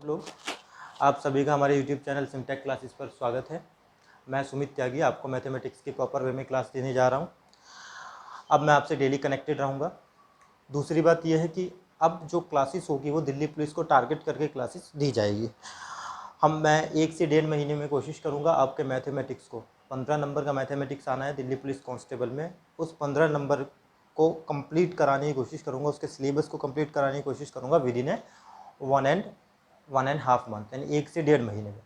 लोग, आप सभी का हमारे YouTube चैनल सिमटेक क्लासेस पर स्वागत है। मैं सुमित त्यागी आपको मैथमेटिक्स की प्रॉपर वे में क्लास देने जा रहा हूं। अब मैं आपसे डेली कनेक्टेड रहूंगा। दूसरी बात यह है कि अब जो क्लासेस होगी वो दिल्ली पुलिस को टारगेट करके क्लासेस दी जाएगी। मैं 1 से 1.5 महीने में कोशिश करूँगा आपके मैथमेटिक्स को 15 नंबर का मैथमेटिक्स आना है दिल्ली पुलिस कांस्टेबल में, उस 15 नंबर को कंप्लीट कराने की कोशिश करूँगा, उसके सिलेबस को कंप्लीट कराने की कोशिश करूँगा विद इन ए 1.5 मंथ, यानी 1 से 1.5 महीने में।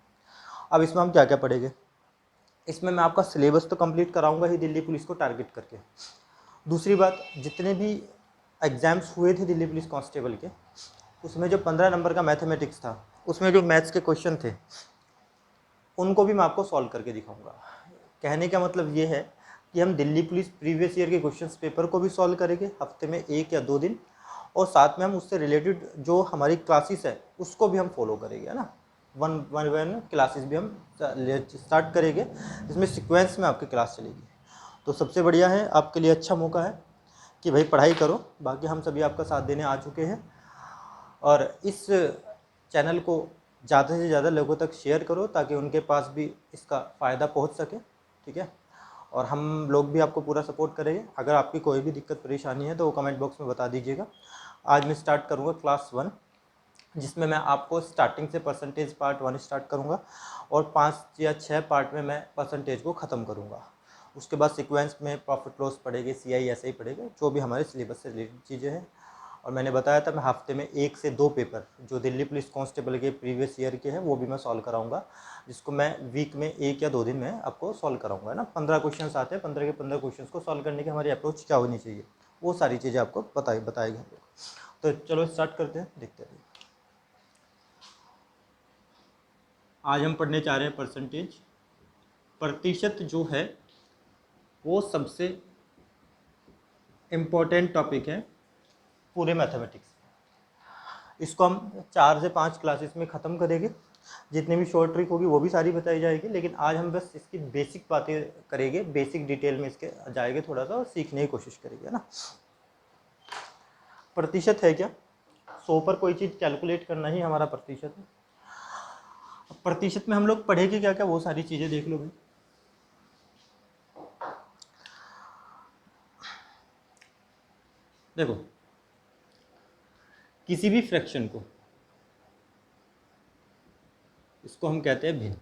अब इसमें हम क्या क्या पढ़ेंगे? इसमें मैं आपका सिलेबस तो कंप्लीट कराऊंगा ही दिल्ली पुलिस को टारगेट करके। दूसरी बात, जितने भी एग्ज़ाम्स हुए थे दिल्ली पुलिस कांस्टेबल के, उसमें जो 15 नंबर का मैथमेटिक्स था, उसमें जो मैथ्स के क्वेश्चन थे उनको भी मैं आपको सॉल्व करके दिखाऊंगा। कहने का मतलब ये है कि हम दिल्ली पुलिस प्रीवियस ईयर के क्वेश्चन पेपर को भी सॉल्व करेंगे हफ्ते में 1 या 2 दिन, और साथ में हम उससे रिलेटेड जो हमारी क्लासेस है उसको भी हम फॉलो करेंगे, है ना। वन क्लासेस भी हम स्टार्ट करेंगे, जिसमें सीक्वेंस में आपकी क्लास चलेगी। तो सबसे बढ़िया है, आपके लिए अच्छा मौका है कि भाई पढ़ाई करो। बाकी हम सभी आपका साथ देने आ चुके हैं, और इस चैनल को ज़्यादा से ज़्यादा लोगों तक शेयर करो ताकि उनके पास भी इसका फ़ायदा पहुंच सके, ठीक है। और हम लोग भी आपको पूरा सपोर्ट करेंगे। अगर आपकी कोई भी दिक्कत परेशानी है तो वो कमेंट बॉक्स में बता दीजिएगा। आज मैं स्टार्ट करूँगा क्लास 1, जिसमें मैं आपको स्टार्टिंग से परसेंटेज पार्ट 1 स्टार्ट करूँगा और 5 या 6 पार्ट में मैं परसेंटेज को ख़त्म करूँगा। उसके बाद सीक्वेंस में प्रॉफिट लॉस पढ़ेंगे, CI ऐसे ही पढ़ेंगे, जो भी हमारे सिलेबस से रिलेटेड चीज़ें हैं। और मैंने बताया था मैं हफ्ते में 1 से 2 पेपर जो दिल्ली पुलिस कांस्टेबल के प्रीवियस ईयर के हैं वो भी मैं सॉल्व कराऊंगा, जिसको मैं वीक में 1 या 2 दिन में आपको सॉल्व कराऊंगा, है ना। 15 क्वेश्चन आते हैं, 15 के 15 क्वेश्चन को सॉल्व करने की हमारी अप्रोच क्या होनी चाहिए, वो सारी चीज़ें आपको बताएगी हम लोग। तो चलो स्टार्ट करते हैं, देखते हैं। आज हम पढ़ने जा रहे हैं परसेंटेज। प्रतिशत जो है वो सबसे इम्पोर्टेंट टॉपिक है पूरे मैथमेटिक्स। इसको हम 4 से 5 क्लासेस में ख़त्म करेंगे। जितनी भी शॉर्ट ट्रिक होगी वो भी सारी बताई जाएगी, लेकिन आज हम बस इसकी बेसिक बातें करेंगे, बेसिक डिटेल में इसके जाएंगे थोड़ा सा और सीखने की कोशिश करेंगे, है ना। प्रतिशत है क्या? 100 पर कोई चीज़ कैलकुलेट करना ही हमारा प्रतिशत है। प्रतिशत में हम लोग पढ़ेंगे क्या क्या, वो सारी चीज़ें देख लो भाई। देखो, किसी भी फ्रैक्शन को, इसको हम कहते हैं भिन्न।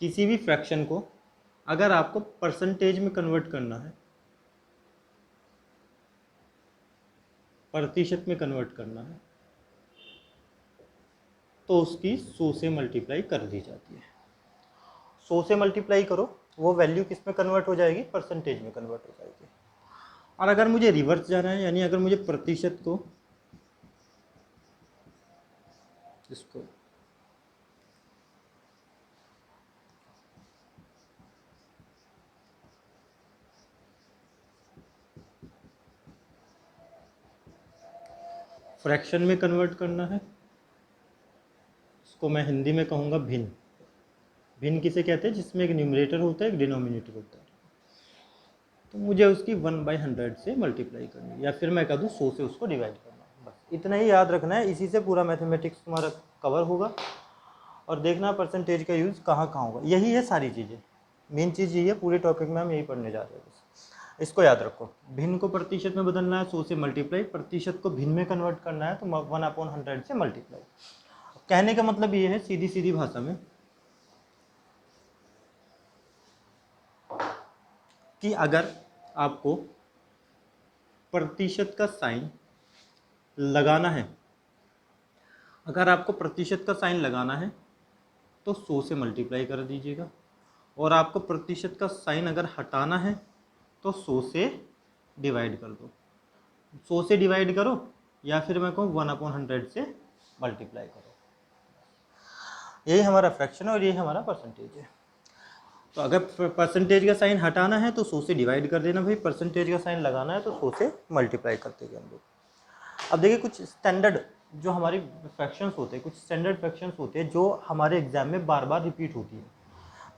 किसी भी फ्रैक्शन को अगर आपको परसेंटेज में कन्वर्ट करना है, प्रतिशत में कन्वर्ट करना है, तो उसकी 100 से मल्टीप्लाई कर दी जाती है। 100 से मल्टीप्लाई करो, वो वैल्यू किस में कन्वर्ट हो जाएगी? परसेंटेज में कन्वर्ट हो जाएगी। और अगर मुझे रिवर्स जाना है, यानी अगर मुझे प्रतिशत को, इसको फ्रैक्शन में कन्वर्ट करना है, इसको मैं हिंदी में कहूँगा भिन्न। भिन्न किसे कहते हैं? जिसमें एक न्यूमरेटर होता है, एक डिनोमिनेटर होता है। तो मुझे उसकी 1/100 से मल्टीप्लाई करनी है, या फिर मैं कह दूँ 100 से उसको डिवाइड करना है। बस इतना ही याद रखना है, इसी से पूरा मैथमेटिक्स तुम्हारा कवर होगा। और देखना परसेंटेज का यूज़ कहाँ कहाँ होगा, यही है सारी चीज़ें। मेन चीज़ यही है, पूरे टॉपिक में हम यही पढ़ने जा रहे हैं। बस इसको याद रखो, भिन्न को प्रतिशत में बदलना है 100 से मल्टीप्लाई, प्रतिशत को भिन्न में कन्वर्ट करना है तो 1/100 से मल्टीप्लाई। कहने का मतलब ये है सीधी सीधी भाषा में कि अगर आपको प्रतिशत का साइन लगाना है, अगर आपको प्रतिशत का साइन लगाना है तो 100 से मल्टीप्लाई कर दीजिएगा, और आपको प्रतिशत का साइन अगर हटाना है तो 100 से डिवाइड कर दो। 100 से डिवाइड करो, या फिर मैं कहूँ 1/100 से मल्टीप्लाई करो। यही हमारा फ्रैक्शन है और यही हमारा परसेंटेज है। तो अगर परसेंटेज का साइन हटाना है तो 100 से डिवाइड कर देना भाई, परसेंटेज का साइन लगाना है तो 100 से मल्टीप्लाई कर देंगे हम लोग। अब देखिए, कुछ स्टैंडर्ड जो हमारी फ्रैक्शंस होते हैं, कुछ स्टैंडर्ड फ्रैक्शंस होते हैं जो हमारे एग्जाम में बार बार रिपीट होती है,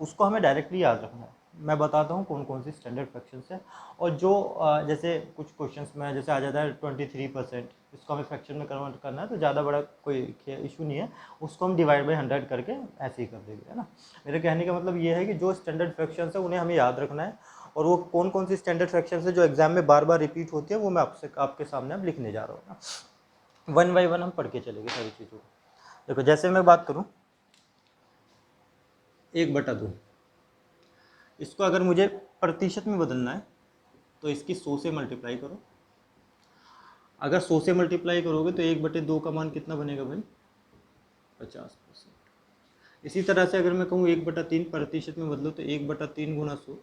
उसको हमें डायरेक्टली याद रखना है। मैं बताता हूँ कौन कौन सी स्टैंडर्ड फ्रैक्शंस है। और जो जैसे कुछ क्वेश्चंस में जैसे आ जाता है 23%, इसको हमें फ्रैक्शन में कन्वर्ट करना है तो ज़्यादा बड़ा कोई इशू नहीं है, उसको हम डिवाइड बाई 100 करके ऐसे ही कर देंगे, है ना। मेरे कहने का मतलब ये है कि जो स्टैंडर्ड फ्रैक्शंस है उन्हें हमें याद रखना है, और वो कौन कौन सी स्टैंडर्ड फ्रैक्शंस है जो एग्जाम में बार बार रिपीट होती है वो मैं आपके सामने अब लिखने जा रहा हूँ ना। वन बाई वन हम पढ़ के चलेंगे सारी चीज़ों को। देखो जैसे मैं बात करूँ 1/2, इसको अगर मुझे प्रतिशत में बदलना है तो इसकी 100 से मल्टीप्लाई करो। अगर 100 से मल्टीप्लाई करोगे तो 1/2 का मान कितना बनेगा भाई, 50%। इसी तरह से अगर मैं कहूँ 1/3 प्रतिशत में बदलो तो 1/3 गुना 100,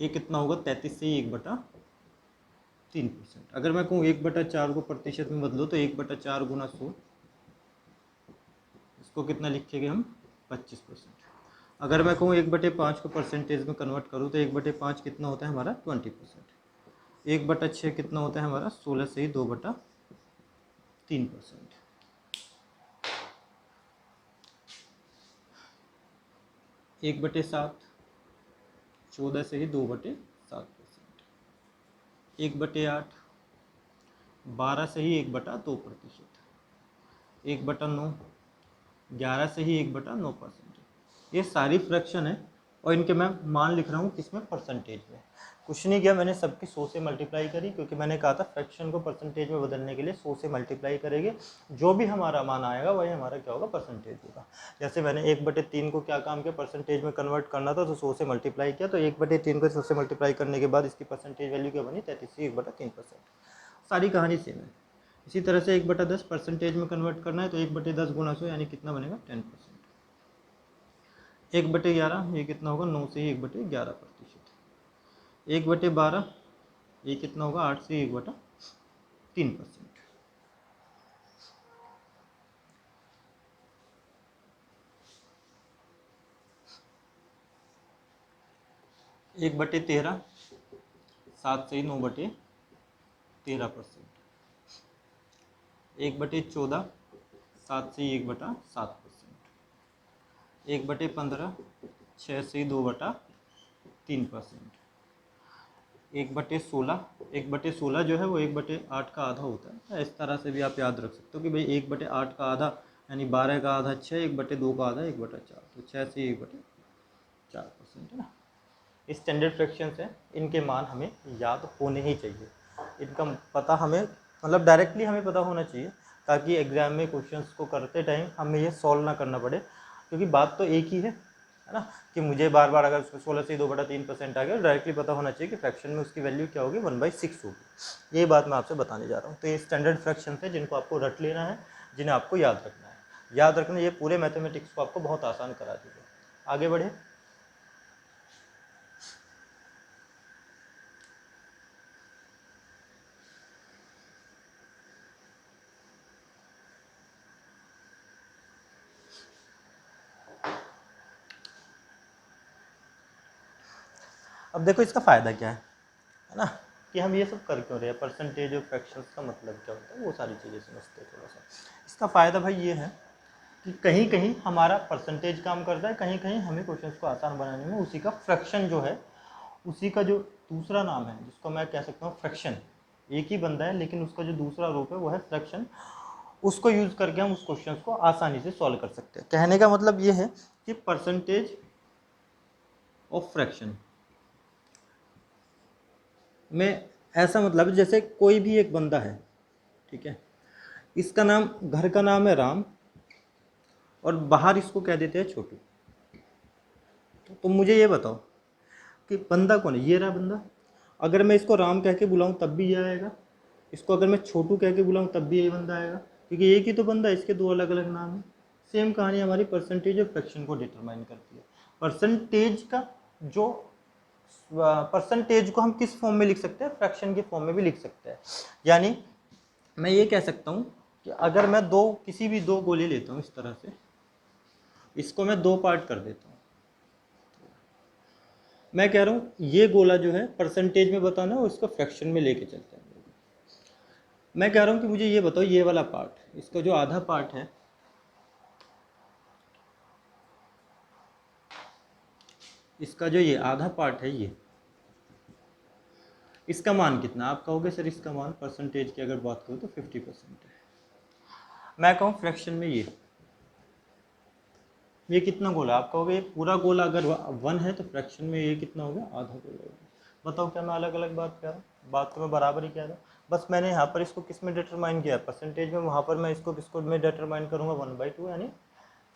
ये कितना होगा 33 से 1/3%। अगर मैं कहूँ 1/4 को प्रतिशत में बदलो तो 1/4 गुना 100, इसको कितना लिखेंगे हम 25%। अगर मैं कहूँ 1/5 को परसेंटेज में कन्वर्ट करूँ तो 1/5 कितना होता है हमारा 20%। 1/6 कितना होता है हमारा 16 से ही 2/3%। 1/7 14 से ही 2/7%। 1/8 12 से ही 1/2%। 1/9 11 से ही 1/9%। ये सारी फ्रैक्शन है और इनके मैं मान लिख रहा हूँ किसमें, परसेंटेज में। कुछ नहीं किया मैंने, सबकी 100 से मल्टीप्लाई करी, क्योंकि मैंने कहा था फ्रैक्शन को परसेंटेज में बदलने के लिए 100 से मल्टीप्लाई करेंगे, जो भी हमारा मान आएगा वही हमारा क्या होगा, परसेंटेज होगा। जैसे मैंने 1/3 को क्या काम किया, परसेंटेज में कन्वर्ट करना था तो 100 से मल्टीप्लाई किया, तो 1/3 को 100 से मल्टीप्लाई करने के बाद इसकी परसेंटेज वैल्यू क्या बनी, 33 से 1/3%। सारी कहानी सेम है। इसी तरह से 1/10 परसेंटेज में कन्वर्ट करना है तो 1/10 गुना 100 यानी कितना बनेगा 10%। 1/11 ये कितना होगा 9 से ही 1/11%। 1/12 ये कितना होगा 8 से 1/3%। 1/13 7 से ही 9/13%। 1/14 7 से ही 1/7%। 1/15 6 से ही 2/3%। 1/16 1/16 जो है वो 1/8 का आधा होता है। इस तरह से भी आप याद रख सकते हो कि भाई 1/8 का आधा यानी 12 का आधा 6, 1/2 का आधा 1/4, तो 6 से 1/4% है ना। स्टैंडर्ड फ्रैक्शंस हैं, इनके मान हमें याद होने ही चाहिए, इनका पता हमें मतलब डायरेक्टली हमें पता होना चाहिए, ताकि एग्जाम में क्वेश्चंस को करते टाइम हमें ये सॉल्व ना करना पड़े, क्योंकि बात तो एक ही है ना, कि मुझे बार बार अगर 16 से 2/3% आ गया, डायरेक्टली पता होना चाहिए कि फ्रैक्शन में उसकी वैल्यू क्या होगी, 1/6 होगी। ये बात मैं आपसे बताने जा रहा हूँ। तो ये स्टैंडर्ड फ्रैक्शन है जिनको आपको रट लेना है, जिन्हें आपको याद रखना है। याद रखना, ये पूरे मैथमेटिक्स को आपको बहुत आसान करा देगा। आगे बढ़े। अब देखो इसका फ़ायदा क्या है ना, कि हम ये सब कर क्यों रहे हैं, परसेंटेज और फ्रैक्शंस का मतलब क्या होता है, वो सारी चीज़ें समझते हैं थोड़ा सा। इसका फ़ायदा भाई ये है कि कहीं कहीं हमारा परसेंटेज काम करता है, कहीं कहीं हमें क्वेश्चंस को आसान बनाने में उसी का फ्रैक्शन जो है, उसी का जो दूसरा नाम है जिसको मैं कह सकता हूँ फ्रैक्शन, एक ही बंदा है लेकिन उसका जो दूसरा रूप है वो है फ्रैक्शन, उसको यूज़ करके हम उस क्वेश्चन को आसानी से सॉल्व कर सकते हैं। कहने का मतलब ये है कि परसेंटेज ऑफ फ्रैक्शन में ऐसा मतलब जैसे कोई भी एक बंदा है, ठीक है, इसका नाम, घर का नाम है राम और बाहर इसको कह देते हैं छोटू। तो मुझे ये बताओ कि बंदा कौन है, ये रहा बंदा। अगर मैं इसको राम कह के बुलाऊं तब भी ये आएगा, इसको अगर मैं छोटू कह के बुलाऊं तब भी यही बंदा आएगा, क्योंकि एक ही तो बंदा है, इसके दो अलग अलग नाम है। सेम कहानी हमारी परसेंटेज और फ्रैक्शन को डिटरमाइन करती है। परसेंटेज का जो परसेंटेज को हम किस फॉर्म में लिख सकते हैं, फ्रैक्शन के फॉर्म में भी लिख सकते हैं। यानी मैं ये कह सकता हूँ कि अगर मैं किसी भी दो गोले लेता हूँ इस तरह से, इसको मैं दो पार्ट कर देता हूँ, मैं कह रहा हूँ ये गोला जो है परसेंटेज में बताना है और इसको फ्रैक्शन में लेके चलते हैं। मैं कह रहा हूँ कि मुझे ये बताओ, ये वाला पार्ट, इसका जो आधा पार्ट है, इसका जो ये आधा पार्ट है ये, इसका मान कितना? आप कहोगे सर इसका मान परसेंटेज की अगर बात करूँ तो 50% है। मैं कहूँ फ्रैक्शन में ये कितना गोला? आप कहोगे ये पूरा गोला अगर 1 है तो फ्रैक्शन में ये कितना हो गया? आधा गोला हो गया। बताओ क्या मैं अलग अलग बात कह रहा हूँ? बात तो मैं बराबर ही कह रहा हूँ, बस मैंने यहाँ पर इसको किस में डिटरमाइन किया? परसेंटेज में। वहाँ पर मैं इसको किसको में डिटरमाइन करूँगा? 1/2 यानी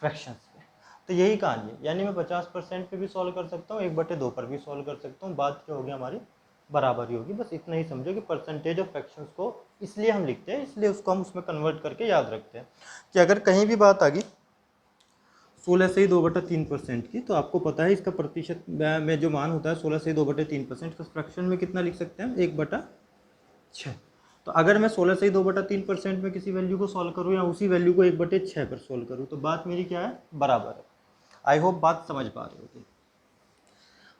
फ्रैक्शंस पे। तो यही कहानी है, यानी मैं 50% पे भी सॉल्व कर सकता हूँ, 1/2 पर भी सॉल्व कर सकता हूँ, बात क्या होगी हमारी? बराबर ही होगी। बस इतना ही समझो कि परसेंटेज ऑफ फ्रैक्शंस को इसलिए हम लिखते हैं, इसलिए उसको हम उसमें कन्वर्ट करके याद रखते हैं कि अगर कहीं भी बात आ गई 16 से ही 2/3% की, तो आपको पता है इसका प्रतिशत में जो मान होता है 16 से 2/3%, तो फ्रैक्शन में कितना लिख सकते हैं? 1/6। तो अगर मैं 16 से ही 2/3% में किसी वैल्यू को सॉल्व करूँ या उसी वैल्यू को 1/6 पर सॉल्व करूँ, तो बात मेरी क्या है? बराबर है। आई होप बात समझ पा रहे होगे।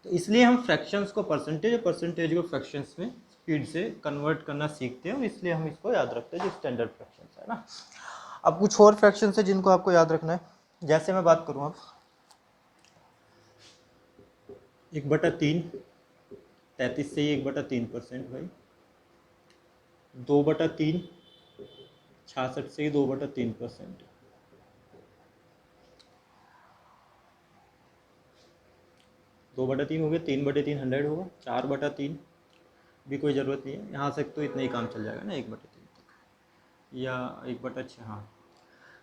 तो इसलिए हम फ्रैक्शंस को परसेंटेज और परसेंटेज को फ्रैक्शंस में स्पीड से कन्वर्ट करना सीखते हैं, और इसलिए हम इसको याद रखते हैं जो स्टैंडर्ड फ्रैक्शंस है ना। अब कुछ और फ्रैक्शंस है जिनको आपको याद रखना है। जैसे मैं बात करूँ अब 1/3, 33 से ही 1/3% भाई। 2/3, 66 से ही 2/3%। 2/3 हो गया, 3/3 100 होगा, 4/3 भी कोई ज़रूरत नहीं है, यहाँ से तो इतना ही काम चल जाएगा ना 1/3 तक, या 1/6। हाँ,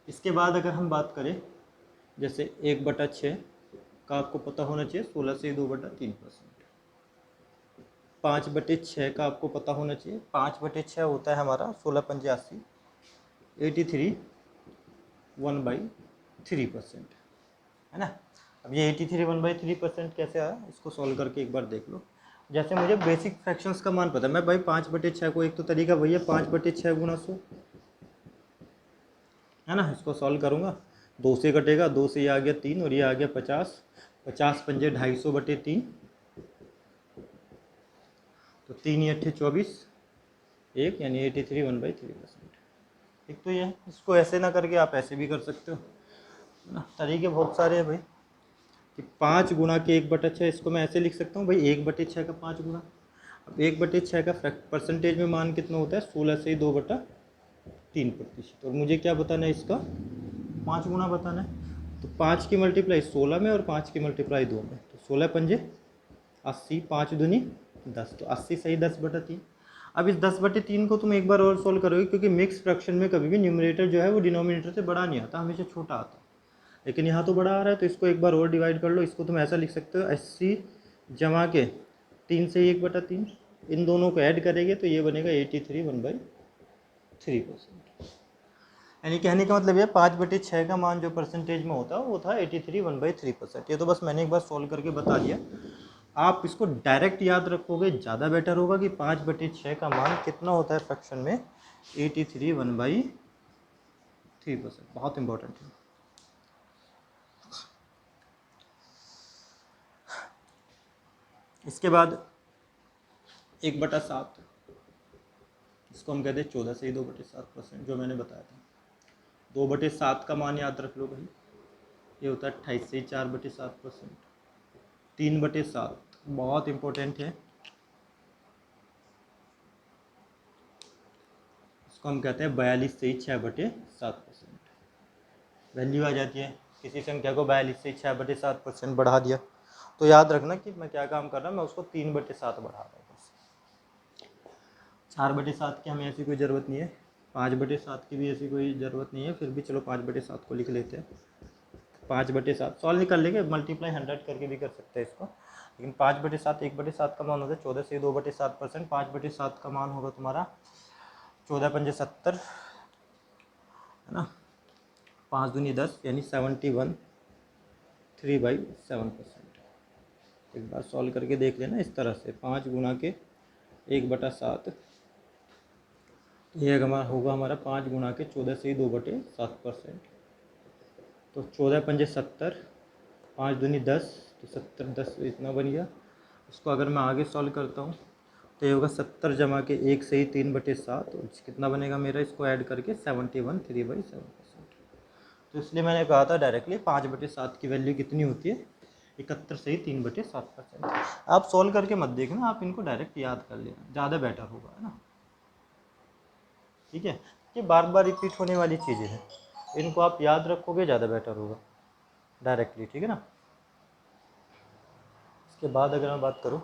इसके बाद अगर हम बात करें जैसे 1/6 का आपको पता होना चाहिए 16 से 2/3%। 5/6 का आपको पता होना चाहिए, 5/6 होता है हमारा 16×5 = 83 1/3%, है ना। अब ये 83 1/3% कैसे आया, इसको सॉल्व करके एक बार देख लो। जैसे मुझे बेसिक फ्रैक्शंस का मान पता है, मैं भाई 5/6 को, एक तो तरीका वही है 5/6 × 100, है ना। इसको सॉल्व करूँगा, 2 से कटेगा, 2 से ये आ गया 3 और ये आ गया 50, 50 पंजे 250/3, तो 3 × 8 = 24, 1 यानी 83 1/3%। एक तो ये है, इसको ऐसे ना करके आप ऐसे भी कर सकते हो, है ना। तरीके बहुत सारे हैं भाई कि 5 गुणा के 1/6, इसको मैं ऐसे लिख सकता हूँ भाई 1/6 का 5 गुणा। अब 1/6 का परसेंटेज में मान कितना होता है? 16 से 2/3%। और मुझे क्या बताना है? इसका 5 गुना बताना है। तो 5 की मल्टीप्लाई 16 में और 5 की मल्टीप्लाई 2 में, तो 16 पंजे 80, 5 दूनी 10, तो 80 सही 10/3। अब इस 10/3 को तुम एक बार और सोल्व करोगे, क्योंकि मिक्स फ्रैक्शन में कभी भी न्यूमरेटर जो है वो डिनोमिनेटर से बड़ा नहीं आता, हमेशा छोटा आता है, लेकिन यहाँ तो बड़ा आ रहा है, तो इसको एक बार और डिवाइड कर लो। इसको तुम ऐसा लिख सकते हो 80 जमा के 3 से 1/3, इन दोनों को ऐड करेंगे तो ये बनेगा 83 1/3%। यानी कहने का मतलब ये 5/6 का मान जो परसेंटेज में होता है वो था 83 1/3%। ये तो बस मैंने एक बार सॉल्व करके बता दिया। आप इसको डायरेक्ट याद रखोगे ज़्यादा बेटर होगा कि 5/6 का मान कितना होता है फ्रैक्शन में? 83 1/3%। बहुत इंपॉर्टेंट है। इसके बाद 1/7, इसको हम कहते हैं 14 से ही 2/7%, जो मैंने बताया था। 2/7 का मान याद रख लो भाई, ये होता है 28 से ही 4/7%। 3/7 बहुत इंपॉर्टेंट है, इसको हम कहते हैं 42 से ही 6/7%। वैल्यू आ जाती है, किसी संख्या को 42 से 6/7% बढ़ा दिया, तो याद रखना कि मैं क्या काम कर रहा हूँ, मैं उसको 3/7 बढ़ा रहा हूँ। 4/7 की हमें ऐसी कोई ज़रूरत नहीं है, 5/7 की भी ऐसी कोई ज़रूरत नहीं है, फिर भी चलो 5/7 को लिख लेते हैं। 5/7 सॉल्व नहीं कर लेंगे, मल्टीप्लाई 100 करके भी कर सकते हैं इसको, लेकिन 5/7 1/7 का मान होता है 14 से 2/7%। 5/7 का मान होगा तुम्हारा 14 पंजे 70, है ना, 5 दूनी 10 यानी 71 3/7%। एक बार सॉल्व करके देख लेना इस तरह से, 5 गुणा के 1/7, ये हमारा होगा हमारा 5 गुणा के 14 से ही 2/7%, तो 14 पंजे 70, 5 दूनी 10, तो 70 10 इतना बन गया। इसको अगर मैं आगे सॉल्व करता हूँ तो ये होगा 70 जमा के 1 से ही 3/7, और कितना बनेगा मेरा? इसको ऐड करके 71 3/7%। तो इसलिए मैंने कहा था डायरेक्टली 5/7 की वैल्यू कितनी होती है? 71 से ही 3/7%। आप सॉल्व करके मत देखना, आप इनको डायरेक्ट याद कर लेना, ज़्यादा बेटर होगा, है ना। ठीक है, ये बार बार रिपीट होने वाली चीज़ें हैं, इनको आप याद रखोगे ज़्यादा बेटर होगा डायरेक्टली, ठीक है ना। इसके बाद अगर मैं बात करूँ,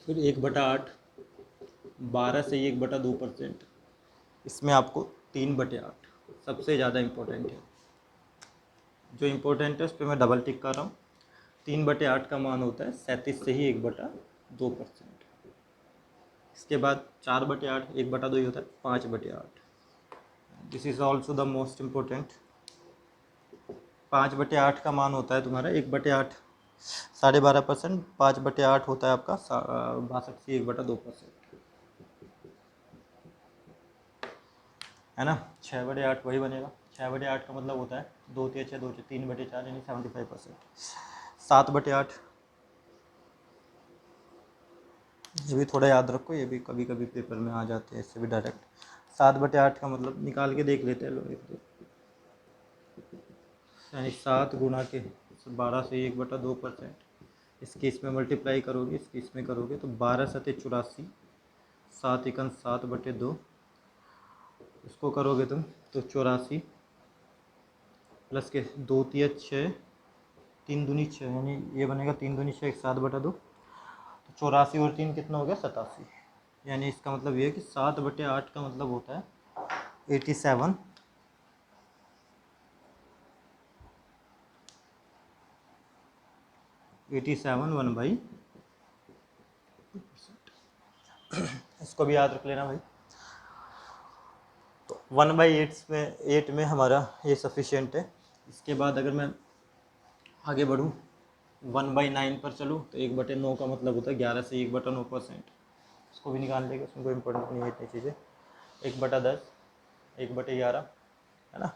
फिर 1/8, 12 से 1/2%, इसमें आपको 3/8 सबसे ज़्यादा इम्पोर्टेंट है। जो इम्पोर्टेंट है उस पर मैं डबल टिक कर रहा हूँ। 3/8 का मान होता है 37 से ही 1/2%। इसके बाद 4/8, 1/2 ही होता है 5/8। This is also the most important. 5/8 का मान होता है तुम्हारा 1/8, 12.5%। 5/8 होता है आपका 62 से 1/2%, है ना। 6/8 वही बनेगा। 6/8 का मतलब होता है 2 3 6 2 3/4 यानी 75%। 7/8, ये भी थोड़ा याद रखो, ये भी कभी कभी पेपर में आ जाते हैं इससे भी डायरेक्ट। 7/8 का मतलब निकाल के देख लेते हैं लोग, यानी 7 गुणा के 12 से 1/2%। इसके इसमें मल्टीप्लाई करोगे, इसके इसमें करोगे तो 12 सते 84, 7 एकन 7/2, इसको करोगे तुम तो 84 प्लस के 2 3 6, 3 दूनी 6, यानी ये बनेगा 3 दूनी 6 7/2, तो 84 और 3 कितना हो गया 87। यानी इसका मतलब ये है कि 7/8 का मतलब होता है 87, 1/2%। इसको भी याद रख लेना भाई। तो 1/8 में हमारा ये सफिशिएंट है। इसके बाद अगर मैं आगे बढ़ूँ 1/9 पर चलूँ तो 1/9 का मतलब होता है 11 से 1/9%। इसको भी निकाल लेंगे, उसमें कोई इंपॉर्टेंट नहीं है इतनी चीज़ें। 1/10, 1/11, है ना।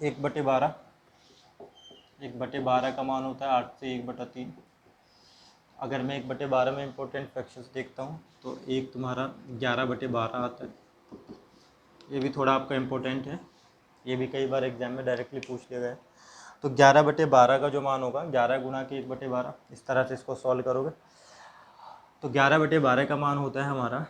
1/12, 1/12 का मान होता है 8 से 1/3। अगर मैं 1/12 में इंपॉर्टेंट फ्रैक्शंस देखता हूँ तो एक तुम्हारा 11/12 आता है, ये भी थोड़ा आपका इम्पोर्टेंट है, ये भी कई बार एग्जाम में डायरेक्टली पूछ लिया गया है। तो 11/12 का जो मान होगा 11 गुणा के 1/12, इस तरह से इसको सॉल्व करोगे तो 11/12 का मान होता है हमारा,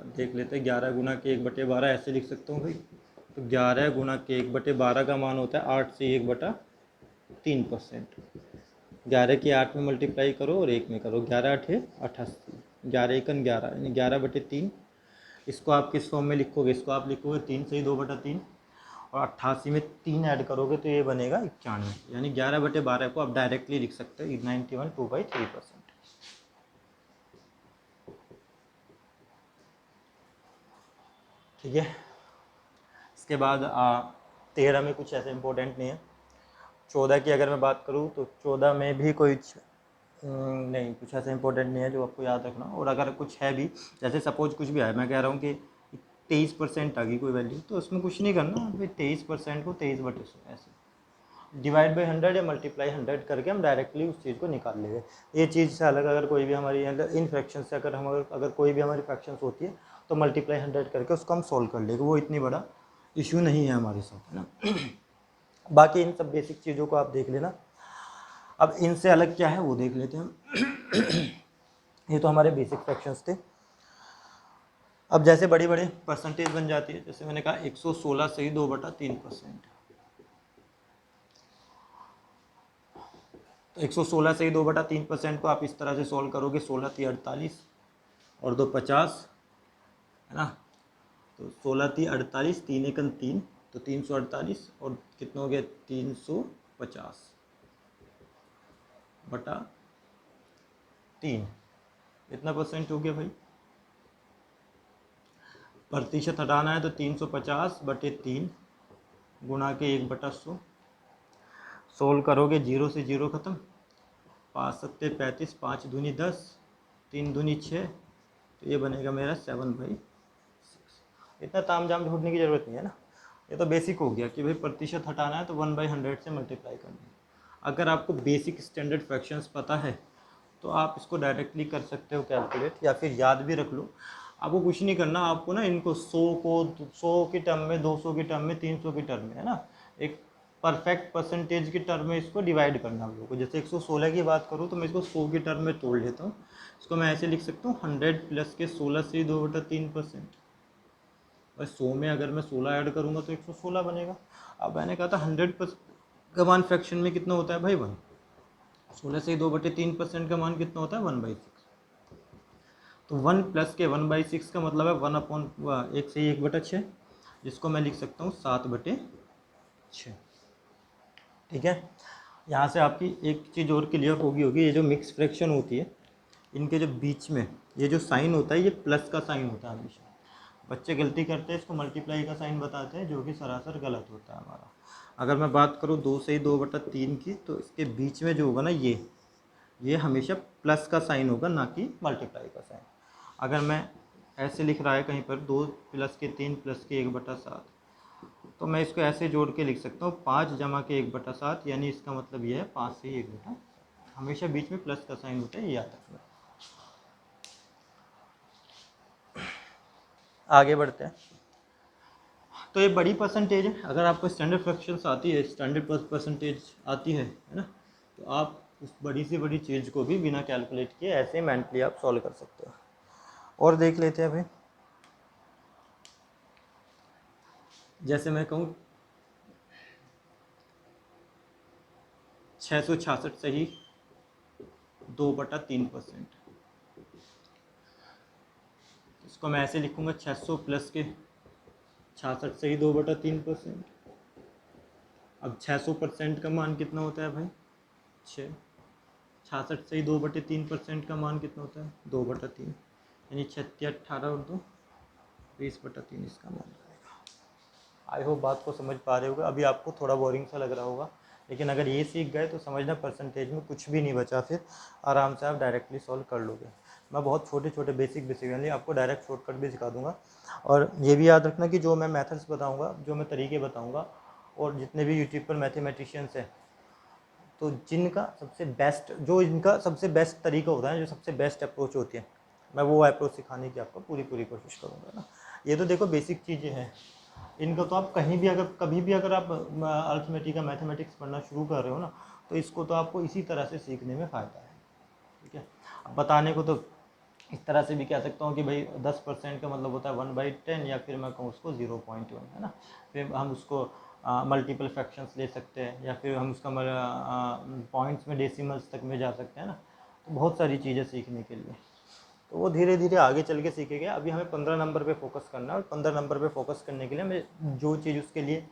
देख लेते हैं, 11 गुणा के 1/12 ऐसे लिख सकता हूँ भाई। तो 11 गुणा के 1/12 का मान होता है 8 से 1/3%। 11 के 8 में मल्टीप्लाई करो और 1 में करो, 11 8 88, 11 एकन 11 यानी 11/3। इसको आप किस फॉर्म में लिखोगे, इसको आप लिखोगे 3 से ही 2/3, और 88 में 3 ऐड करोगे तो ये बनेगा 91, यानी 11/12 को आप डायरेक्टली लिख सकते हो 91 2/3%। ठीक है। इसके बाद 13 में कुछ ऐसे इम्पोर्टेंट नहीं है। 14 की अगर मैं बात करूँ तो 14 में भी कोई नहीं, कुछ ऐसा इंपॉर्टेंट नहीं है जो आपको याद रखना। और अगर कुछ है भी, जैसे सपोज कुछ भी आए, मैं कह रहा हूँ कि 23% आ गई कोई वैल्यू, तो उसमें कुछ नहीं करना भाई, 23% को 23/100 ऐसे डिवाइड बाई 100 या मल्टीप्लाई 100 करके हम डायरेक्टली उस चीज़ को निकाल लेंगे। ये चीज़ से अलग अगर कोई भी हमारी इन फ्रैक्शन से अगर कोई भी हमारी फ्रैक्शंस होती है तो मल्टीप्लाई 100 करके उसको हम सोल्व कर लेंगे, वो इतनी बड़ा इशू नहीं है हमारे साथ, है ना। बाकी इन सब बेसिक चीज़ों को आप देख लेना। अब इनसे अलग क्या है वो देख लेते हैं हम। ये तो हमारे बेसिक फ्रैक्शंस थे। अब जैसे बड़ी बड़े परसेंटेज बन जाती है, जैसे मैंने कहा 116 से ही 2/3%, तो 116 से ही 2/3% को आप इस तरह से सॉल्व करोगे, 16 × 48 और 2 50, है ना। तो 16 × 48, 3 एकन 3, तो 348, और कितना हो गया 350/3, इतना परसेंट हो गया भाई। प्रतिशत हटाना है तो 350/3 गुणा के 1/100, सोल्व करोगे 0 से 0 खत्म, 5 सत्ते 35, 5 दूनी 10, 3 दूनी 6, तो ये बनेगा मेरा 7/6। इतना तामझाम ढूंढने की ज़रूरत नहीं है ना, ये तो बेसिक हो गया कि भाई प्रतिशत हटाना है तो 1/100 से मल्टीप्लाई करना है। अगर आपको बेसिक स्टैंडर्ड फ्रैक्शंस पता है तो आप इसको डायरेक्टली कर सकते हो कैलकुलेट, या फिर याद भी रख लो। आपको कुछ नहीं करना, आपको ना इनको 100 की टर्म में, 200 की टर्म में, 300 की टर्म में, है ना, एक परफेक्ट परसेंटेज की टर्म में इसको डिवाइड करना हम लोग को। जैसे 116 की बात करूँ तो मैं इसको 100 की टर्म में तोड़ लेता हूँ। इसको मैं ऐसे लिख सकता हूँ 100 प्लस के 16 से 2/3%। और 100 में अगर मैं 16 ऐड करूँगा तो 116 बनेगा। अब मैंने कहा था 100% का मान फ्रैक्शन में कितना होता है भाई 1। 16 से 2/3% का मान कितना होता है 1/6। तो 1 प्लस के 1/6 का मतलब है 1/1 से 1/6, जिसको मैं लिख सकता हूँ 7/6। ठीक है, यहाँ से आपकी एक चीज़ और क्लियर होगी, ये जो मिक्स फ्रैक्शन होती है, इनके जो बीच में ये जो साइन होता है, ये प्लस का साइन होता है हमेशा। बच्चे गलती करते हैं, इसको मल्टीप्लाई का साइन बताते हैं, जो कि सरासर गलत होता है हमारा। अगर मैं बात करूँ 2 से 2/3 की, तो इसके बीच में जो होगा ना, ये हमेशा प्लस का साइन होगा, ना कि मल्टीप्लाई का साइन। अगर मैं ऐसे लिख रहा है कहीं पर 2 प्लस के 3 प्लस के 1/7, तो मैं इसको ऐसे जोड़ के लिख सकता हूँ 5 जमा के 1/7, यानी इसका मतलब ये है 5 से 1/7। हमेशा बीच में प्लस का साइन होता है, ये याद रखना। आगे बढ़ते हैं। तो ये बड़ी परसेंटेज है, अगर आपको स्टैंडर्ड फ्रैक्शंस आती है, स्टैंडर्ड परसेंटेज आती है ना, तो आप उस बड़ी से बड़ी चीज़ को भी बिना कैलकुलेट किए ऐसे मेंटली आप सॉल्व कर सकते हो। और देख लेते हैं भाई, जैसे मैं कहूँ 666 सही 2/3%, इसको मैं ऐसे लिखूँगा 600 प्लस के 66 सही 2/3%। अब 600% का मान कितना होता है भाई 6, 66 सही 2/3% का मान कितना होता है 2/3, यानी 36 18 और 2 20/3 इसका मान आएगा। आई होप बात को समझ पा रहे होगा। अभी आपको थोड़ा बोरिंग सा लग रहा होगा, लेकिन अगर ये सीख गए तो समझना परसेंटेज में कुछ भी नहीं बचा, फिर आराम से आप डायरेक्टली सॉल्व कर लोगे। मैं बहुत छोटे छोटे बेसिक यानी आपको डायरेक्ट शॉर्टकट भी सिखा दूंगा। और ये भी याद रखना कि जो मैं मेथड्स बताऊंगा, जो मैं तरीके बताऊंगा, और जितने भी यूट्यूब पर मैथमेटिशियंस हैं, तो जिनका सबसे बेस्ट, जो इनका सबसे बेस्ट तरीका होता है, जो सबसे बेस्ट अप्रोच होती है, मैं वो अप्रोच सिखाने की आपको पूरी कोशिश करूँगा ना। ये तो देखो बेसिक चीज़ें हैं, इनका तो आप कहीं भी अगर कभी भी अगर आप अर्थमेटिक या मैथमेटिक्स पढ़ना शुरू कर रहे हो ना, तो इसको तो आपको इसी तरह से सीखने में फ़ायदा है। ठीक है, अब बताने को तो इस तरह से भी कह सकता हूँ कि भाई 10% का मतलब होता है 1/10, या फिर मैं कहूँ उसको 0.1, है ना। फिर हम उसको मल्टीपल फ्रैक्शंस ले सकते हैं, या फिर हम उसका पॉइंट्स में डेसिमल्स तक में जा सकते हैं ना। तो बहुत सारी चीज़ें सीखने के लिए, तो वो धीरे धीरे आगे चल के सीखेंगे। अभी हमें 15 नंबर पे फोकस करना है, और 15 नंबर पे फोकस करने के लिए हमें जो चीज़ उसके लिए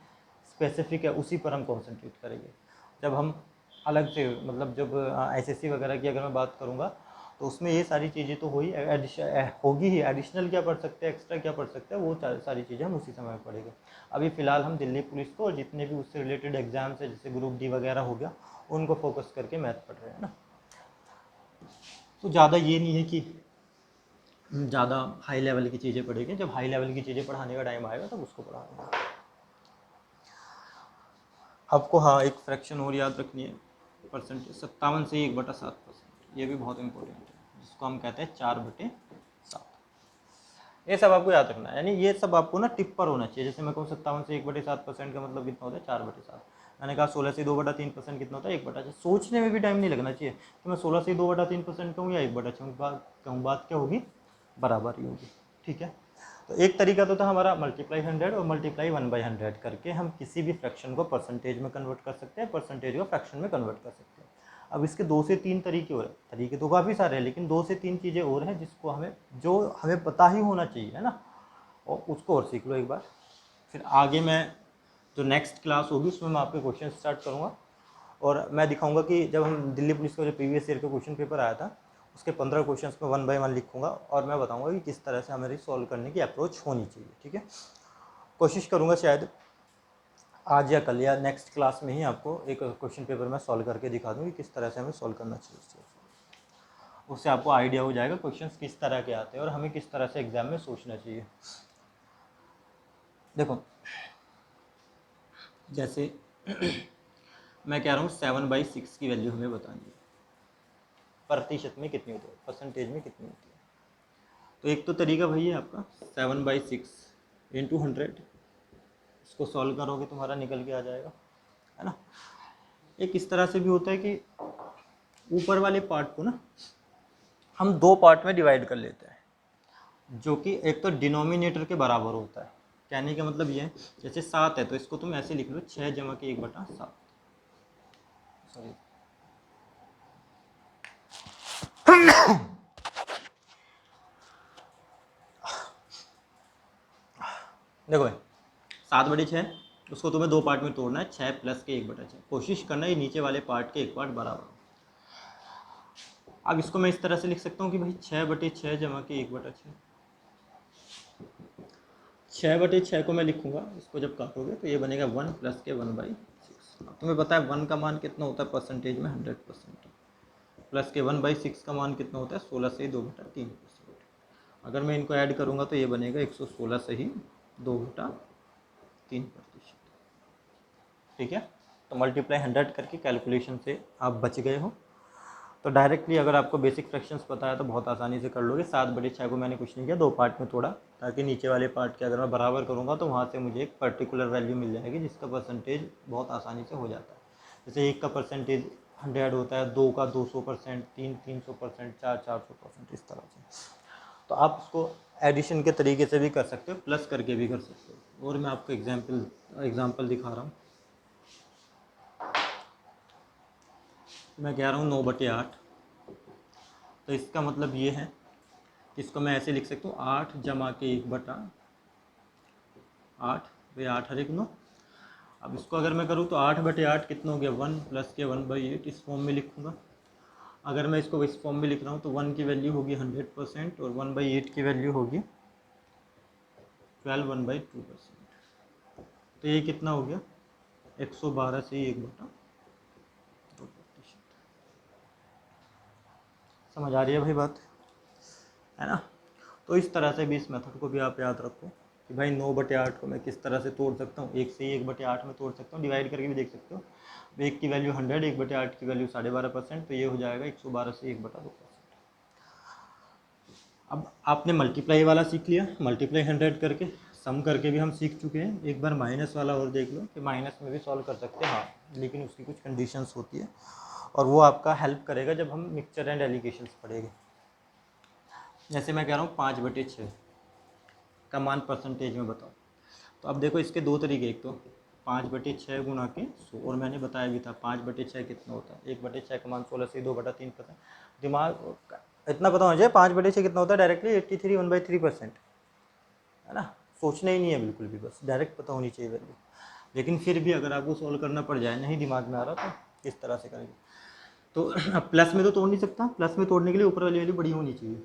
स्पेसिफिक है उसी पर हम कॉन्सेंट्रेट करेंगे। जब हम अलग से मतलब जब एसएससी वगैरह की अगर मैं बात करूँगा, तो उसमें ये सारी चीज़ें तो होगी ही, एडिशनल क्या पढ़ सकते हैं, एक्स्ट्रा क्या पढ़ सकते हैं, वो सारी चीज़ें हम उसी समय पढ़ेंगे। अभी फ़िलहाल हम दिल्ली पुलिस को और जितने भी उससे रिलेटेड एग्जाम्स है, जैसे ग्रुप डी वगैरह हो गया, उनको फोकस करके मैथ पढ़ रहे हैं ना। तो ज़्यादा ये नहीं है कि ज़्यादा हाई लेवल की चीज़ें पढ़ेंगे, जब हाई लेवल की चीज़ें पढ़ाने का टाइम आएगा तब उसको पढ़ाएंगे। आपको हाँ एक फ्रैक्शन और याद रखनी है, परसेंटेज 57 से 1/7%, ये भी बहुत इंपॉर्टेंट है, जिसको हम कहते हैं 4/7। ये सब आपको याद रखना है, यानी ये सब आपको ना टिप पर होना चाहिए। जैसे मैं कहूँ 57 से 1/7% का मतलब कितना होता है 4/7। मैंने कहा 16 से 2/3% कितना होता है 1/6। सोचने में भी टाइम नहीं लगना चाहिए कि मैं 16 से 2/3% कहूँ या 1/6 कहूँ, बात क्या होगी बराबर ही होगी। ठीक है, तो एक तरीका तो था हमारा मल्टीप्लाई 100 और मल्टीप्लाई 1/100 करके हम किसी भी फ्रैक्शन को परसेंटेज में कन्वर्ट कर सकते हैं, परसेंटेज को फ्रैक्शन में कन्वर्ट कर सकते हैं। अब इसके 2 से 3 तरीके और हैं, तरीके तो काफ़ी सारे हैं, लेकिन 2 से 3 चीज़ें और हैं जिसको जो हमें पता ही होना चाहिए, है ना, और उसको और सीख लो एक बार। फिर आगे मैं जो नेक्स्ट क्लास होगी उसमें मैं आपके क्वेश्चन स्टार्ट करूँगा, और मैं दिखाऊंगा कि जब हम दिल्ली पुलिस का जो प्रीवियस ईयर का क्वेश्चन पेपर आया था, उसके 15 क्वेश्चंस में 1 बाय 1 लिखूंगा, और मैं बताऊंगा कि किस तरह से हमारी सॉल्व करने की अप्रोच होनी चाहिए। ठीक है, कोशिश करूंगा शायद आज या कल या नेक्स्ट क्लास में ही आपको एक क्वेश्चन पेपर मैं सॉल्व करके दिखा दूँ कि किस तरह से हमें सॉल्व करना चाहिए। उससे आपको आइडिया हो जाएगा क्वेश्चंस किस तरह के आते हैं और हमें किस तरह से एग्जाम में सोचना चाहिए। देखो जैसे मैं कह रहा हूँ 7/6 की वैल्यू हमें बतानी है, प्रतिशत में कितनी होती है, परसेंटेज में कितनी होती है। तो एक तो तरीका भाई है आपका 7/6 इंटू 100, इसको सॉल्व करोगे तुम्हारा निकल के आ जाएगा, है ना। एक इस तरह से भी होता है कि ऊपर वाले पार्ट को ना हम दो पार्ट में डिवाइड कर लेते हैं, जो कि एक तो डिनोमिनेटर के बराबर होता है। कहने का मतलब ये है, जैसे 7 है तो इसको तुम ऐसे लिख लो 6 जमा के 1/7, सॉरी देखो भाई 7/6 उसको तुम्हें दो पार्ट में तोड़ना है, 6 प्लस के 1/6, कोशिश करना है नीचे वाले पार्ट के एक पार्ट बराबर हो। अब इसको मैं इस तरह से लिख सकता हूँ कि भाई 6/6 जमा के 1/6, 6/6 को मैं लिखूंगा, इसको जब काटोगे तो ये बनेगा 1 प्लस के 1/6। अब तुम्हें पता है 1 का मान कितना होता है परसेंटेज में 100%, प्लस के 1/6 का मान कितना होता है 16 से ही 2/3%। अगर मैं इनको ऐड करूँगा तो ये बनेगा 116 से ही 2/3%। ठीक है, तो मल्टीप्लाई 100 करके कैलकुलेशन से आप बच गए हो। तो डायरेक्टली अगर आपको बेसिक फ्रैक्शंस पता है तो बहुत आसानी से कर लोगे। 7/6 को मैंने कुछ नहीं किया, दो पार्ट में तोड़ा, ताकि नीचे वाले पार्ट के अगर मैं बराबर करूँगा तो वहाँ से मुझे एक पर्टिकुलर वैल्यू मिल जाएगी जिसका परसेंटेज बहुत आसानी से हो जाता है। जैसे 1 का परसेंटेज 100 होता है, 2 का 200%, 3 300%, 4 400%, इस तरह से। तो आप उसको एडिशन के तरीके से भी कर सकते हो, प्लस करके भी कर सकते हो। और मैं आपको एग्जाम्पल दिखा रहा हूँ। मैं कह रहा हूँ 9/8, तो इसका मतलब ये है कि इसको मैं ऐसे लिख सकता हूँ 8 जमा के 1/8, भाई 8 हर 9। अब इसको अगर मैं करूँ तो 8/8 कितना हो गया 1 प्लस के 1/8, इस फॉर्म में लिखूँगा। अगर मैं इसको इस फॉर्म में लिख रहा हूँ तो 1 की वैल्यू होगी 100% और 1/8 की वैल्यू होगी 12 1/2%। तो ये कितना हो गया 112 से 1/2%। समझ आ रही है भाई बात, है ना। तो इस तरह से भी इस मेथड को भी आप याद रखो कि भाई 9/8 को मैं किस तरह से तोड़ सकता हूँ, 1 से ही 1/8 में तोड़ सकता हूँ, डिवाइड करके भी देख सकते हो। 1 की वैल्यू 100, 1/8 की वैल्यू 12.5%, तो ये हो जाएगा 112 से 1/2%। अब आपने मल्टीप्लाई वाला सीख लिया, मल्टीप्लाई 100 करके, सम करके भी हम सीख चुके हैं। एक बार माइनस वाला और देख लो कि माइनस में भी सॉल्व कर सकते हैं, हाँ, लेकिन उसकी कुछ कंडीशंस होती है और वो आपका हेल्प करेगा जब हम मिक्सचर एंड एलिगेशंस पढ़ेंगे। जैसे मैं कह रहा हूँ 5/6 का मान परसेंटेज में बताओ, तो अब देखो इसके दो तरीके, एक तो 5/6 गुणा के 100, और मैंने बताया भी था 5/6 कितना होता है, 1/6 का मान 16 से 2/3%। दिमाग इतना पता होना चाहिए 5/6 कितना होता है, डायरेक्टली 83 1/3%, है ना। सोचना ही नहीं है बिल्कुल भी, बस डायरेक्ट पता होनी चाहिए वैल्यू। लेकिन फिर भी अगर आपको सॉल्व करना पड़ जाए, नहीं दिमाग में आ रहा तो किस तरह से करेंगे। तो अब प्लस में तो तोड़ नहीं सकता, प्लस में तोड़ने के लिए ऊपर वाली वैल्यू बड़ी होनी चाहिए,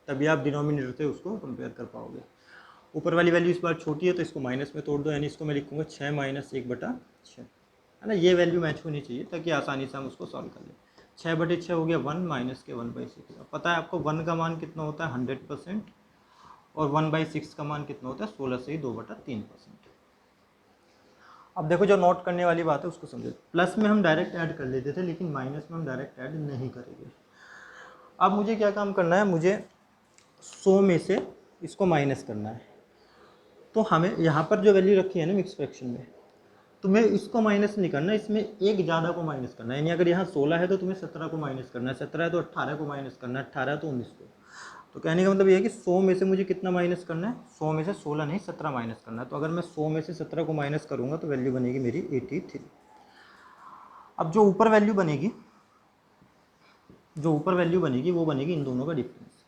तभी आप डिनोमिनेटर से उसको कंपेयर कर पाओगे। ऊपर वाली वैल्यू इस बार छोटी है तो इसको माइनस में तोड़ दो, यानी इसको मैं लिखूंगा 6 - 1/6, है ना। ये वैल्यू मैच होनी चाहिए ताकि आसानी से हम उसको सॉल्व कर लें। 6/6 हो गया 1 माइनस के 1/6। अब पता है आपको 1 का मान कितना होता है 100%, और 1/6 का मान कितना होता है 16 से ही 2/3%। अब देखो जो नोट करने वाली बात है उसको समझो। प्लस में हम डायरेक्ट ऐड कर लेते थे, लेकिन माइनस में हम डायरेक्ट ऐड नहीं करेंगे। अब मुझे क्या काम करना है, मुझे 100 में से इसको माइनस करना है। तो हमें यहाँ पर जो वैल्यू रखी है ना मिक्स फ्रैक्शन में, तुम्हें इसको माइनस नहीं करना, इसमें एक ज़्यादा को माइनस करना है। यानी अगर यहाँ 16 है तो तुम्हें 17 को माइनस करना है, 17 है तो 18 को माइनस करना है, 18 है तो 19 को। तो कहने का मतलब ये है कि 100 में से मुझे कितना माइनस करना है, 100 में से 16 नहीं 17 माइनस करना है। तो अगर मैं 100 में से 17 को माइनस करूँगा तो वैल्यू बनेगी मेरी 83। अब जो ऊपर वैल्यू बनेगी, वो बनेगी इन दोनों का डिफरेंस।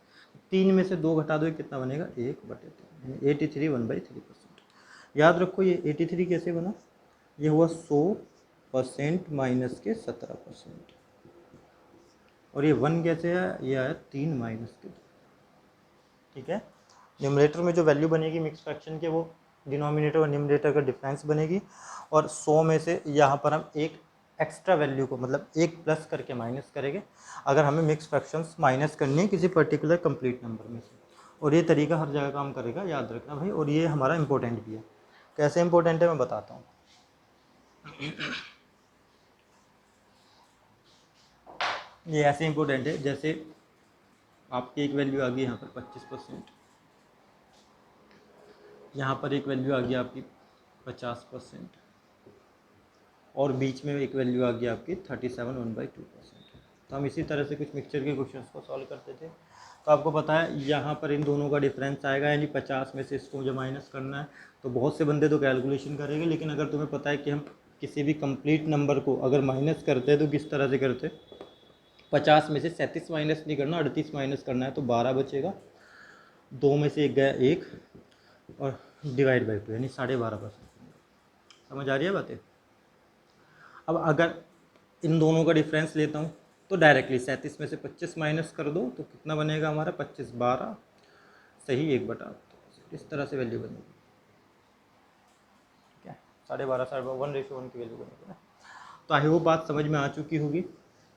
3 में से 2 घटा दो, कितना बनेगा 1/3, 83 1/3%। याद रखो ये 83 कैसे बना, ये हुआ 100% माइनस के 17%, और ये 1 कैसे है, ये आया 3 माइनस के 2। ठीक है, न्यूमरेटर में जो वैल्यू बनेगी मिक्स फ्रैक्शन के, वो डिनोमिनेटर और न्यूमरेटर का डिफरेंस बनेगी। और 100 में से यहाँ पर हम एक एक्स्ट्रा वैल्यू को, मतलब एक प्लस करके माइनस करेंगे अगर हमें मिक्स फ्रैक्शंस माइनस करनी है किसी पर्टिकुलर कंप्लीट नंबर में से। और ये तरीका हर जगह काम करेगा, याद रखना भाई। और ये हमारा इंपॉर्टेंट भी है। कैसे इंपॉर्टेंट है मैं बताता हूँ। ये ऐसे इंपॉर्टेंट है जैसे आपकी एक वैल्यू आ गई यहाँ पर 25%, यहाँ पर एक वैल्यू आ गई आपकी 50% और बीच में एक वैल्यू आ गई आपकी 37 1/2%। तो हम इसी तरह से कुछ मिक्सचर के क्वेश्चंस को सॉल्व करते थे। तो आपको पता है यहाँ पर इन दोनों का डिफरेंस आएगा, यानी 50 में से इसको मुझे माइनस करना है। तो बहुत से बंदे तो कैलकुलेशन करेंगे, लेकिन अगर तुम्हें पता है कि हम किसी भी कंप्लीट नंबर को अगर माइनस करते हैं तो किस तरह से करते, 50 में से 37 माइनस नहीं करना, 38 माइनस करना है, तो 12 बचेगा, 2 में से एक गया 1 और डिवाइड बाई 2 यानी 12.5%। समझ आ रही है बातें? अब अगर इन दोनों का डिफरेंस लेता हूँ तो डायरेक्टली 37 में से 25 माइनस कर दो तो कितना बनेगा हमारा, 25 12 सही 1/8। इस तरह से वैल्यू बनेगी, ठीक है, 12.5 1:1 की वैल्यू बनेगी ना। तो आई होप बात समझ में आ चुकी होगी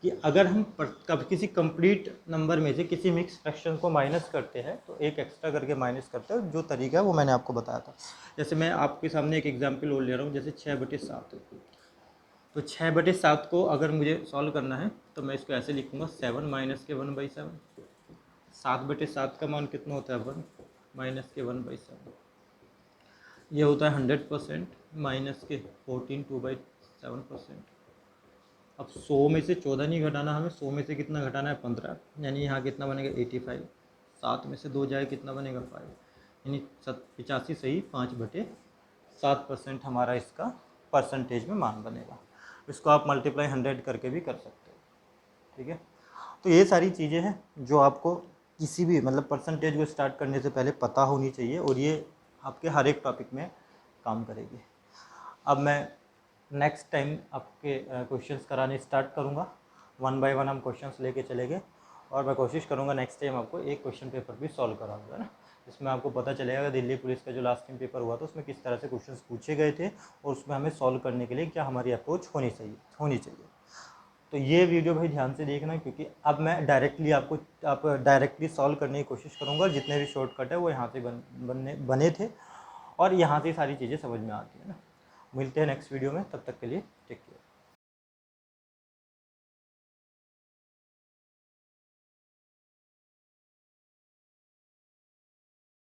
कि अगर हम कब किसी कंप्लीट नंबर में से किसी मिक्स फ्रैक्शन को माइनस करते हैं तो एक एक्स्ट्रा करके माइनस करते हैं। जो तरीका है वो मैंने आपको बताया था। जैसे मैं आपके सामने एक एग्जांपल और ले रहा हूँ, जैसे 6/7। तो 6/7 को अगर मुझे सॉल्व करना है तो मैं इसको ऐसे लिखूँगा 7 माइनस के 1/7। 7/7 का मान कितना होता है 1 माइनस के 1/7, ये होता है 100% माइनस के 14 2/7%। अब 100 में से 14 नहीं घटाना हमें, 100 में से कितना घटाना है 15, यानी यहाँ कितना बनेगा 85। 7 में से 2 जाए कितना बनेगा 5, यानी 85 सही 5/7% हमारा इसका परसेंटेज में मान बनेगा। इसको आप मल्टीप्लाई 100 करके भी कर सकते हो, ठीक है। तो ये सारी चीज़ें हैं जो आपको किसी भी मतलब परसेंटेज को स्टार्ट करने से पहले पता होनी चाहिए, और ये आपके हर एक टॉपिक में काम करेगी। अब मैं नेक्स्ट टाइम आपके क्वेश्चंस कराने स्टार्ट करूँगा, 1 बाय 1 हम क्वेश्चंस लेके चलेंगे, और मैं कोशिश करूँगा नेक्स्ट टाइम आपको एक क्वेश्चन पेपर भी सॉल्व कराऊंगा ना। इसमें आपको पता चलेगा कि दिल्ली पुलिस का जो लास्ट टाइम पेपर हुआ था उसमें किस तरह से क्वेश्चंस पूछे गए थे, और उसमें हमें सॉल्व करने के लिए क्या हमारी अप्रोच होनी चाहिए। तो ये वीडियो भाई ध्यान से देखना, क्योंकि अब मैं डायरेक्टली सॉल्व करने की कोशिश करूँगा। जितने भी शॉर्टकट है वो यहाँ से बने थे, और यहाँ से सारी चीज़ें समझ में आती है ना। मिलते हैं नेक्स्ट वीडियो में, तब तक के लिए टेक केयर।